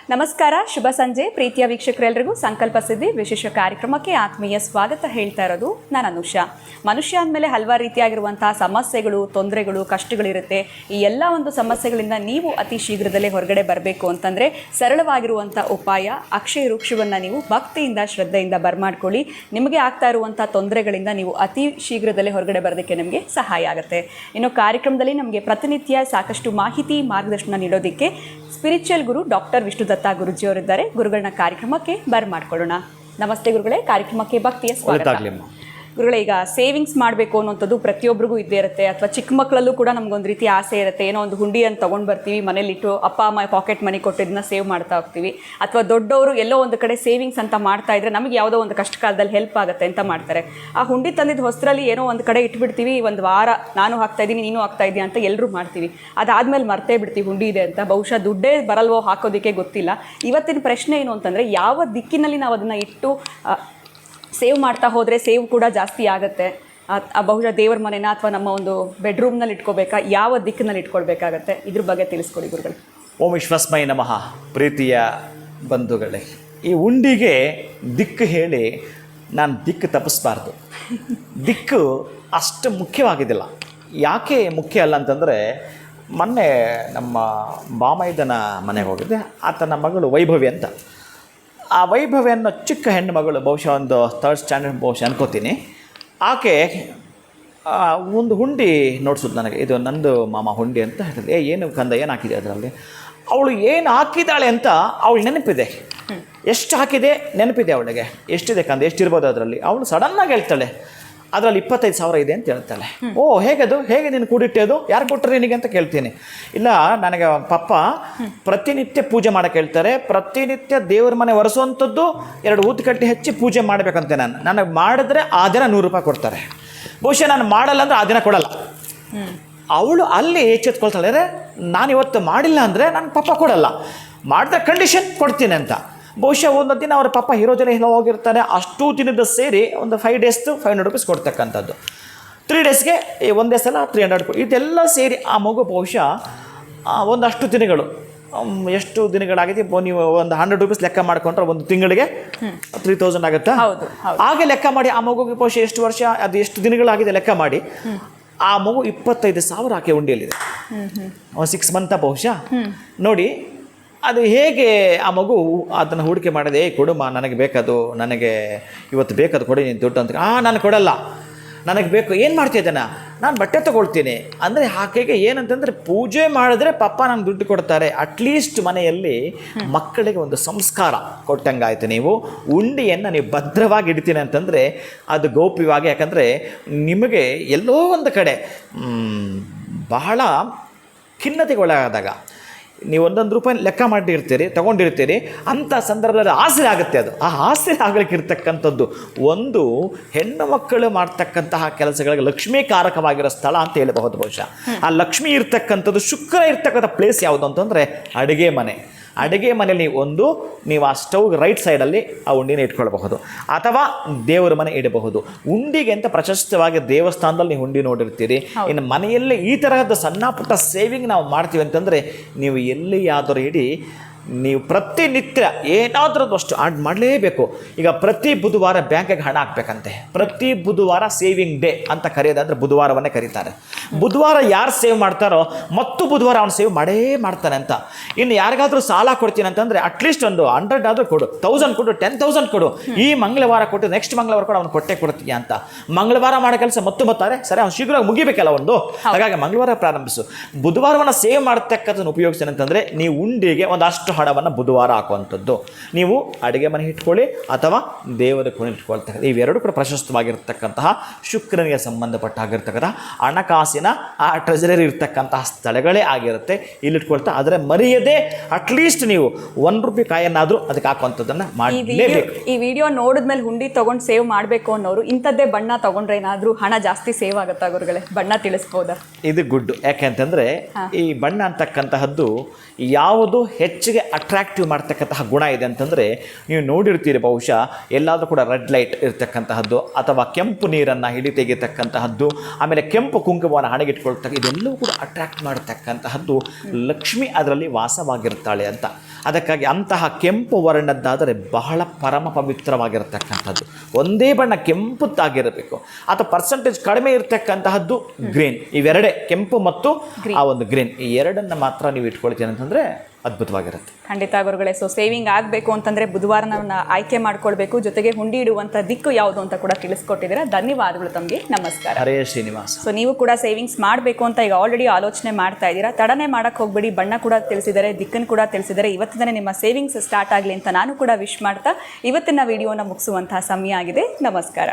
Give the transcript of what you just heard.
ನಮಸ್ಕಾರ, ಶುಭ ಸಂಜೆ ಪ್ರೀತಿಯ ವೀಕ್ಷಕರೆಲ್ಲರಿಗೂ ಸಂಕಲ್ಪ ಸಿದ್ಧಿ ವಿಶೇಷ ಕಾರ್ಯಕ್ರಮಕ್ಕೆ ಆತ್ಮೀಯ ಸ್ವಾಗತ ಹೇಳ್ತಾ ಇರೋದು ನಾನು ಅನುಷಾ. ಮನುಷ್ಯ ಅಂದಮೇಲೆ ಹಲವಾರು ರೀತಿಯಾಗಿರುವಂತಹ ಸಮಸ್ಯೆಗಳು, ತೊಂದರೆಗಳು, ಕಷ್ಟಗಳಿರುತ್ತೆ. ಈ ಎಲ್ಲ ಒಂದು ಸಮಸ್ಯೆಗಳಿಂದ ನೀವು ಅತಿ ಶೀಘ್ರದಲ್ಲೇ ಹೊರಗಡೆ ಬರಬೇಕು ಅಂತಂದರೆ ಸರಳವಾಗಿರುವಂಥ ಉಪಾಯ ಅಕ್ಷಯ ವೃಕ್ಷವನ್ನು ನೀವು ಭಕ್ತಿಯಿಂದ ಶ್ರದ್ಧೆಯಿಂದ ಬರ್ಮಾಡ್ಕೊಳ್ಳಿ. ನಿಮಗೆ ಆಗ್ತಾ ಇರುವಂಥ ತೊಂದರೆಗಳಿಂದ ನೀವು ಅತಿ ಶೀಘ್ರದಲ್ಲೇ ಹೊರಗಡೆ ಬರೋದಕ್ಕೆ ನಿಮಗೆ ಸಹಾಯ ಆಗುತ್ತೆ. ಇನ್ನು ಕಾರ್ಯಕ್ರಮದಲ್ಲಿ ನಮಗೆ ಪ್ರತಿನಿತ್ಯ ಸಾಕಷ್ಟು ಮಾಹಿತಿ ಮಾರ್ಗದರ್ಶನ ನೀಡೋದಕ್ಕೆ ಸ್ಪಿರಿಚುವಲ್ ಗುರು ಡಾಕ್ಟರ್ ವಿಷ್ಣುದತ್ತ ಗುರುಜಿಯವರಿದ್ದಾರೆ. ಗುರುಗಳನ್ನ ಕಾರ್ಯಕ್ರಮಕ್ಕೆ ಬರ್ಮಾಡ್ಕೊಳ್ಳೋಣ. ನಮಸ್ತೆ ಗುರುಗಳೇ, ಕಾರ್ಯಕ್ರಮಕ್ಕೆ ಭಕ್ತಿಯ ಸ್ವಾಗತ. ಗುರುಗಳೇ, ಈಗ ಸೇವಿಂಗ್ಸ್ ಮಾಡಬೇಕು ಅನ್ನೋಂಥದ್ದು ಪ್ರತಿಯೊಬ್ಬರಿಗೂ ಇದ್ದೇ ಇರುತ್ತೆ, ಅಥವಾ ಚಿಕ್ಕ ಮಕ್ಕಳಲ್ಲೂ ಕೂಡ ನಮಗೊಂದು ರೀತಿ ಆಸೆ ಇರುತ್ತೆ. ಏನೋ ಒಂದು ಹುಂಡಿಯನ್ನು ತೊಗೊಂಡು ಬರ್ತೀವಿ, ಮನೇಲಿಟ್ಟು ಅಪ್ಪ ಅಮ್ಮ ಪಾಕೆಟ್ ಮನಿ ಕೊಟ್ಟಿದ್ದನ್ನ ಸೇವ್ ಮಾಡ್ತಾ ಹೋಗ್ತೀವಿ. ಅಥವಾ ದೊಡ್ಡವರು ಎಲ್ಲೋ ಒಂದು ಕಡೆ ಸೇವಿಂಗ್ಸ್ ಅಂತ ಮಾಡ್ತಾ ಇದ್ರೆ ನಮಗೆ ಯಾವುದೋ ಒಂದು ಕಷ್ಟ ಕಾಲದಲ್ಲಿ ಹೆಲ್ಪ್ ಆಗುತ್ತೆ ಅಂತ ಮಾಡ್ತಾರೆ. ಆ ಹುಂಡಿ ತಂದಿದ್ದು ಹೊಸರಲ್ಲಿ ಏನೋ ಒಂದು ಕಡೆ ಇಟ್ಬಿಡ್ತೀವಿ, ಒಂದು ವಾರ ನಾನು ಹಾಕ್ತಾ ಇದ್ದೀನಿ ನೀನು ಹಾಕ್ತಾ ಇದೆಯಾ ಅಂತ ಎಲ್ಲರೂ ಮಾಡ್ತೀವಿ. ಅದಾದಮೇಲೆ ಮರ್ತೇ ಬಿಡ್ತೀವಿ ಹುಂಡಿ ಇದೆ ಅಂತ. ಬಹುಶಃ ದುಡ್ಡೇ ಬರಲ್ವೋ ಹಾಕೋದಕ್ಕೆ ಗೊತ್ತಿಲ್ಲ. ಇವತ್ತಿನ ಪ್ರಶ್ನೆ ಏನು ಅಂತಂದರೆ, ಯಾವ ದಿಕ್ಕಿನಲ್ಲಿ ನಾವು ಅದನ್ನು ಇಟ್ಟು ಸೇವ್ ಮಾಡ್ತಾ ಹೋದರೆ ಸೇವ್ ಕೂಡ ಜಾಸ್ತಿ ಆಗುತ್ತೆ. ಬಹುಶಃ ದೇವರ ಮನೆನ ಅಥವಾ ನಮ್ಮ ಒಂದು ಬೆಡ್ರೂಮ್ನಲ್ಲಿ ಇಟ್ಕೋಬೇಕಾ, ಯಾವ ದಿಕ್ಕಿನಲ್ಲಿ ಇಟ್ಕೊಳ್ಬೇಕಾಗತ್ತೆ, ಇದ್ರ ಬಗ್ಗೆ ತಿಳಿಸ್ಕೊಡಿ ಗುರುಗಳು. ಓಂ ವಿಶ್ವಸ್ಮೈ ನಮಃ. ಪ್ರೀತಿಯ ಬಂಧುಗಳೇ, ಈ ಉಂಡಿಗೆ ದಿಕ್ಕು ಹೇಳಿ ನಾನು ದಿಕ್ಕು ತಪ್ಪಿಸ್ಬಾರ್ದು. ದಿಕ್ಕು ಅಷ್ಟು ಮುಖ್ಯವಾಗಿದ್ದಿಲ್ಲ. ಯಾಕೆ ಮುಖ್ಯ ಅಲ್ಲ ಅಂತಂದರೆ, ಮೊನ್ನೆ ನಮ್ಮ ಬಾಮೈದನ ಮನೆಗೆ ಹೋಗಿದ್ದೆ. ಆತನ ಮಗಳು ವೈಭವಿ ಅಂತ. ಆ ವೈಭವಿ ಅನ್ನೋ ಚಿಕ್ಕ ಹೆಣ್ಣು ಮಗಳು, ಬಹುಶಃ ಒಂದು 3rd ಸ್ಟ್ಯಾಂಡರ್ಡ್ ಬಹುಶಃ ಅನ್ಕೋತೀನಿ. ಆಕೆ ಒಂದು ಹುಂಡಿ ನೋಡ್ಸೋದು ನನಗೆ, ಇದು ನಂದು ಮಾಮ ಹುಂಡಿ ಅಂತ ಹೇಳಿದೆ. ಏನು ಕಂದ, ಏನು ಹಾಕಿದೆ ಅದರಲ್ಲಿ? ಅವಳು ಏನು ಹಾಕಿದ್ದಾಳೆ ಅಂತ ಅವಳು ನೆನಪಿದೆ. ಎಷ್ಟು ಹಾಕಿದೆ ನೆನಪಿದೆ ಅವಳಿಗೆ. ಎಷ್ಟಿದೆ ಕಂದ, ಎಷ್ಟಿರ್ಬೋದು ಅದರಲ್ಲಿ? ಅವಳು ಸಡನ್ನಾಗಿ ಹೇಳ್ತಾಳೆ, ಅದರಲ್ಲಿ 25,000 ಇದೆ ಅಂತ ಹೇಳ್ತಾಳೆ. ಓ, ಹೇಗದು, ಹೇಗೆ ನೀನು ಕೂಡಿಟ್ಟೆ, ಯಾರು ಕೊಟ್ಟರೆ ನಿನಗೆ ಅಂತ ಕೇಳ್ತೀನಿ. ಇಲ್ಲ, ನನಗೆ ಪಪ್ಪ ಪ್ರತಿನಿತ್ಯ ಪೂಜೆ ಮಾಡೋಕ್ಕೆ ಹೇಳ್ತಾರೆ, ಪ್ರತಿನಿತ್ಯ ದೇವ್ರ ಮನೆ ಒರೆಸುವಂಥದ್ದು 2 ಊದುಕಡ್ಡಿ ಹಚ್ಚಿ ಪೂಜೆ ಮಾಡಬೇಕಂತೆ. ನನಗೆ ಮಾಡಿದ್ರೆ ಆ ದಿನ 100 ರೂಪಾಯಿ ಕೊಡ್ತಾರೆ. ಬಹುಶಃ ನಾನು ಮಾಡಲ್ಲ ಅಂದರೆ ಆ ದಿನ ಕೊಡಲ್ಲ. ಅವಳು ಅಲ್ಲಿ ಎಚ್ಚೆತ್ಕೊಳ್ತಾಳೆ, ನಾನು ಇವತ್ತು ಮಾಡಿಲ್ಲ ಅಂದರೆ ನನ್ನ ಪಪ್ಪ ಕೊಡಲ್ಲ, ಮಾಡಿದ್ರೆ ಕಂಡೀಷನ್ ಕೊಡ್ತೀನಿ ಅಂತ. ಬಹುಶಃ ಒಂದು ದಿನ ಅವರ ಪಪ್ಪ ಹೀರೋಜನ ಎಲ್ಲ ಹೋಗಿರ್ತಾರೆ. ಅಷ್ಟು ದಿನದ ಸೇರಿ ಒಂದು 5 ಡೇಸ್ದು 500 ರೂಪೀಸ್ ಕೊಡ್ತಕ್ಕಂಥದ್ದು. 3 ಡೇಸ್ಗೆ ಒಂದೇ ಸಲ 300. ಇದೆಲ್ಲ ಸೇರಿ ಆ ಮಗು ಬಹುಶಃ ಒಂದಷ್ಟು ದಿನಗಳು, ಎಷ್ಟು ದಿನಗಳಾಗಿದೆ ನೀವು ಒಂದು 100 ರೂಪೀಸ್ ಲೆಕ್ಕ ಮಾಡಿಕೊಂಡ್ರೆ ಒಂದು ತಿಂಗಳಿಗೆ 3000 ಆಗುತ್ತಾ? ಹಾಗೆ ಲೆಕ್ಕ ಮಾಡಿ ಆ ಮಗುಗೆ ಬಹುಶಃ ಎಷ್ಟು ವರ್ಷ, ಅದು ಎಷ್ಟು ದಿನಗಳಾಗಿದೆ ಲೆಕ್ಕ ಮಾಡಿ. ಆ ಮಗು 25,000 ಆಕೆ ಉಂಡಿಯಲ್ಲಿದೆ. 6 ಮಂತ ಬಹುಶಃ. ನೋಡಿ ಅದು ಹೇಗೆ ಆ ಮಗು ಅದನ್ನು ಹೂಡಿಕೆ ಮಾಡಿದೆ. ಕೊಡುಮ, ನನಗೆ ಬೇಕದು, ನನಗೆ ಇವತ್ತು ಬೇಕದು, ಕೊಡಿ ನೀನು ದುಡ್ಡು ಅಂತ. ನಾನು ಕೊಡಲ್ಲ, ನನಗೆ ಬೇಕು. ಏನು ಮಾಡ್ತಿದ್ದಾನ, ನಾನು ಬಟ್ಟೆ ತೊಗೊಳ್ತೀನಿ ಅಂದರೆ ಆಕೆಗೆ ಏನಂತಂದರೆ, ಪೂಜೆ ಮಾಡಿದ್ರೆ ಪಪ್ಪ ನನಗೆ ದುಡ್ಡು ಕೊಡ್ತಾರೆ. ಅಟ್ಲೀಸ್ಟ್ ಮನೆಯಲ್ಲಿ ಮಕ್ಕಳಿಗೆ ಒಂದು ಸಂಸ್ಕಾರ ಕೊಟ್ಟಂಗಾಯ್ತು. ನೀವು ಉಂಡಿಯನ್ನು ನೀವು ಭದ್ರವಾಗಿ ಇಡ್ತೀನಿ ಅಂತಂದರೆ ಅದು ಗೌಪ್ಯವಾಗಿ. ಯಾಕಂದರೆ ನಿಮಗೆ ಎಲ್ಲೋ ಒಂದು ಕಡೆ ಬಹಳ ಖಿನ್ನತೆಗೆ ಒಳಗಾದಾಗ ನೀವು 1 ರೂಪಾಯಿ ಲೆಕ್ಕ ಮಾಡಿರ್ತೀರಿ, ತೊಗೊಂಡಿರ್ತೀರಿ, ಅಂಥ ಸಂದರ್ಭದಲ್ಲಿ ಆಸರೆ ಆಗುತ್ತೆ. ಅದು ಆ ಆಸರೆ ಆಗಲಿಕ್ಕಿರ್ತಕ್ಕಂಥದ್ದು ಒಂದು ಹೆಣ್ಣು ಮಕ್ಕಳು ಮಾಡ್ತಕ್ಕಂತಹ ಕೆಲಸಗಳಿಗೆ ಲಕ್ಷ್ಮೀಕಾರಕವಾಗಿರೋ ಸ್ಥಳ ಅಂತ ಹೇಳಬಹುದು. ಬಹುಶಃ ಆ ಲಕ್ಷ್ಮಿ ಇರ್ತಕ್ಕಂಥದ್ದು, ಶುಕ್ರ ಇರ್ತಕ್ಕಂಥ ಪ್ಲೇಸ್ ಯಾವುದು ಅಂತಂದರೆ ಅಡುಗೆ ಮನೆ. ಅಡುಗೆ ಮನೆಯಲ್ಲಿ ನೀವು ಆ ಸ್ಟವ್ ರೈಟ್ ಸೈಡಲ್ಲಿ ಆ ಉಂಡಿನ ಇಟ್ಕೊಳ್ಬಹುದು, ಅಥವಾ ದೇವರ ಮನೆ ಇಡಬಹುದು. ಉಂಡಿಗೆ ಅಂತ ಪ್ರಶಸ್ತವಾಗಿ ದೇವಸ್ಥಾನದಲ್ಲಿ ನೀವು ಉಂಡಿ ನೋಡಿರ್ತೀರಿ. ಇನ್ನು ಮನೆಯಲ್ಲೇ ಈ ತರಹದ ಸಣ್ಣ ಪುಟ್ಟ ಸೇವಿಂಗ್ ನಾವು ಮಾಡ್ತೀವಿ ಅಂತಂದರೆ, ನೀವು ಎಲ್ಲಿಯಾದರೂ ಇಡಿ, ನೀವು ಪ್ರತಿನಿತ್ಯ ಏನಾದರೂ ಅಷ್ಟು ಆಡ್ ಮಾಡಲೇಬೇಕು. ಈಗ ಪ್ರತಿ ಬುಧವಾರ ಬ್ಯಾಂಕಿಗೆ ಹಣ ಹಾಕಬೇಕಂತೆ. ಪ್ರತಿ ಬುಧವಾರ ಸೇವಿಂಗ್ ಡೇ ಅಂತ ಕರೆಯೋದಾದರೆ ಬುಧವಾರವನ್ನೇ ಕರೀತಾರೆ. ಬುಧವಾರ ಯಾರು ಸೇವ್ ಮಾಡ್ತಾರೋ ಮತ್ತು ಬುಧವಾರ ಅವನು ಸೇವ್ ಮಾಡೇ ಮಾಡ್ತಾನೆ ಅಂತ. ಇನ್ನು ಯಾರಿಗಾದರೂ ಸಾಲ ಕೊಡ್ತೀನಿ ಅಂತಂದರೆ ಅಟ್ಲೀಸ್ಟ್ ಒಂದು 100 ಆದರೂ ಕೊಡು, 1000 ಕೊಡು, 10,000 ಕೊಡು. ಈ ಮಂಗಳವಾರ ಕೊಟ್ಟು ನೆಕ್ಸ್ಟ್ ಮಂಗಳವಾರ ಕೂಡ ಅವನು ಕೊಟ್ಟೆ ಕೊಡ್ತೀಯ ಅಂತ. ಮಂಗಳವಾರ ಮಾಡೋ ಕೆಲಸ ಮತ್ತಾರೆ, ಸರಿ ಅವ್ನು ಶೀಘ್ರವಾಗಿ ಮುಗಿಬೇಕಲ್ಲ ಒಂದು. ಹಾಗಾಗಿ ಮಂಗಳವಾರ ಪ್ರಾರಂಭಿಸು. ಬುಧವಾರವನ್ನು ಸೇವ್ ಮಾಡ್ತಕ್ಕಂಥದ್ದು ಉಪಯೋಗಿಸ್ತಾನೆ ಅಂತಂದರೆ, ನೀವು ಉಂಡಿಗೆ ಒಂದಷ್ಟು ಹಣವನ್ನು ಬುಧವಾರ ಹಾಕುವಂಥದ್ದು. ನೀವು ಅಡುಗೆ ಮನೆ ಇಟ್ಕೊಳ್ಳಿ ಅಥವಾ ದೇವರ ಕೋಣೆ ಇಟ್ಕೊಳ್ತಕ್ಕಂಥ, ಇವೆರಡು ಕೂಡ ಪ್ರಶಸ್ತವಾಗಿರ್ತಕ್ಕಂತಹ ಶುಕ್ರನಿಗೆ ಸಂಬಂಧಪಟ್ಟಾಗಿರ್ತಕ್ಕಂಥ ಹಣಕಾಸಿನ ಆ ಟ್ರೆಜರಿ ಇರ್ತಕ್ಕಂತಹ ಸ್ಥಳಗಳೇ ಆಗಿರುತ್ತೆ. ಇಲ್ಲಿಟ್ಕೊಳ್ತಾ ಆದರೆ ಮರೆಯದೆ ಅಟ್ಲೀಸ್ಟ್ ನೀವು 1 ರೂಪಾಯಿ ಕಾಯನ್ನಾದರೂ ಅದಕ್ಕೆ ಹಾಕುವಂಥದ್ದನ್ನು ಮಾಡಲೇಬೇಕು. ಈ ವಿಡಿಯೋ ನೋಡಿದ್ಮೇಲೆ ಹುಂಡಿ ತೊಗೊಂಡು ಸೇವ್ ಮಾಡಬೇಕು ಅನ್ನೋರು ಇಂಥದ್ದೇ ಬಣ್ಣ ತೊಗೊಂಡ್ರೆ ಏನಾದರೂ ಹಣ ಜಾಸ್ತಿ ಸೇವ್ ಆಗುತ್ತಾ ಗುರುಗಳೇ? ಬಣ್ಣ ತಿಳಿಸ್ಬೋದಾ? ಇದು ಗುಡ್. ಯಾಕೆ ಅಂತಂದರೆ ಈ ಬಣ್ಣ ಅಂತಕ್ಕಂತಹದ್ದು ಯಾವುದು ಹೆಚ್ಚಿಗೆ ಅಟ್ರಾಕ್ಟಿವ್ ಮಾಡ್ತಕ್ಕಂತಹ ಗುಣ ಇದೆ ಅಂತಂದರೆ, ನೀವು ನೋಡಿರ್ತೀರಿ ಬಹುಶಃ ಎಲ್ಲಾದರೂ ಕೂಡ ರೆಡ್ ಲೈಟ್ ಇರ್ತಕ್ಕಂತಹದ್ದು ಅಥವಾ ಕೆಂಪು ನೀರನ್ನು ಹಿಡಿ ತೆಗೆಯತಕ್ಕಂತಹದ್ದು, ಆಮೇಲೆ ಕೆಂಪು ಕುಂಕುಮವನ್ನು ಹಣೆಗಿಟ್ಕೊಳ್ತಕ್ಕ, ಇದೆಲ್ಲವೂ ಕೂಡ ಅಟ್ರಾಕ್ಟ್ ಮಾಡತಕ್ಕಂತಹದ್ದು ಲಕ್ಷ್ಮಿ ಅದರಲ್ಲಿ ವಾಸವಾಗಿರ್ತಾಳೆ ಅಂತ. ಅದಕ್ಕಾಗಿ ಅಂತಹ ಕೆಂಪು ವರ್ಣದ್ದಾದರೆ ಬಹಳ ಪರಮ ಪವಿತ್ರವಾಗಿರತಕ್ಕಂಥದ್ದು. ಒಂದೇ ಬಣ್ಣ ಕೆಂಪುತ್ತಾಗಿರಬೇಕು, ಅಥವಾ ಪರ್ಸೆಂಟೇಜ್ ಕಡಿಮೆ ಇರತಕ್ಕಂತಹದ್ದು ಗ್ರೀನ್. ಇವೆರಡೇ, ಕೆಂಪು ಮತ್ತು ಆ ಒಂದು ಗ್ರೀನ್, ಈ ಎರಡನ್ನು ಮಾತ್ರ ನೀವು ಇಟ್ಕೊಳ್ತೀನಿ ಅಂತಂದರೆ ಅದ್ಭುತವಾಗಿರುತ್ತೆ. ಖಂಡಿತ ಗುರುಗಳೇ. ಸೊ ಸೇವಿಂಗ್ ಆಗಬೇಕು ಅಂತಂದರೆ ಬುಧವಾರನ ಆಯ್ಕೆ ಮಾಡ್ಕೊಳ್ಬೇಕು, ಜೊತೆಗೆ ಹುಂಡಿ ಇಡುವಂಥ ದಿಕ್ಕು ಯಾವುದು ಅಂತ ಕೂಡ ತಿಳಿಸ್ಕೊಟ್ಟಿದ್ದೀರಾ. ಧನ್ಯವಾದಗಳು ತಮಗೆ. ನಮಸ್ಕಾರ. ಹರೇ ಶ್ರೀನಿವಾಸ. ಸೊ ನೀವು ಕೂಡ ಸೇವಿಂಗ್ಸ್ ಮಾಡಬೇಕು ಅಂತ ಈಗ ಆಲ್ರೆಡಿ ಆಲೋಚನೆ ಮಾಡ್ತಾ ಇದ್ದೀರಾ. ತಡನೆ ಮಾಡಕ್ಕೆ ಹೋಗ್ಬೇಡಿ. ಬಣ್ಣ ಕೂಡ ತಿಳಿಸಿದ್ದಾರೆ, ದಿಕ್ಕನ್ನು ಕೂಡ ತಿಳಿಸಿದ್ದಾರೆ. ಇವತ್ತಿಂದನೇ ನಿಮ್ಮ ಸೇವಿಂಗ್ಸ್ ಸ್ಟಾರ್ಟ್ ಆಗಲಿ ಅಂತ ನಾನು ಕೂಡ ವಿಶ್ ಮಾಡ್ತಾ ಇವತ್ತಿನ ವಿಡಿಯೋನ ಮುಗಿಸುವಂತಹ ಸಮಯ ಆಗಿದೆ. ನಮಸ್ಕಾರ.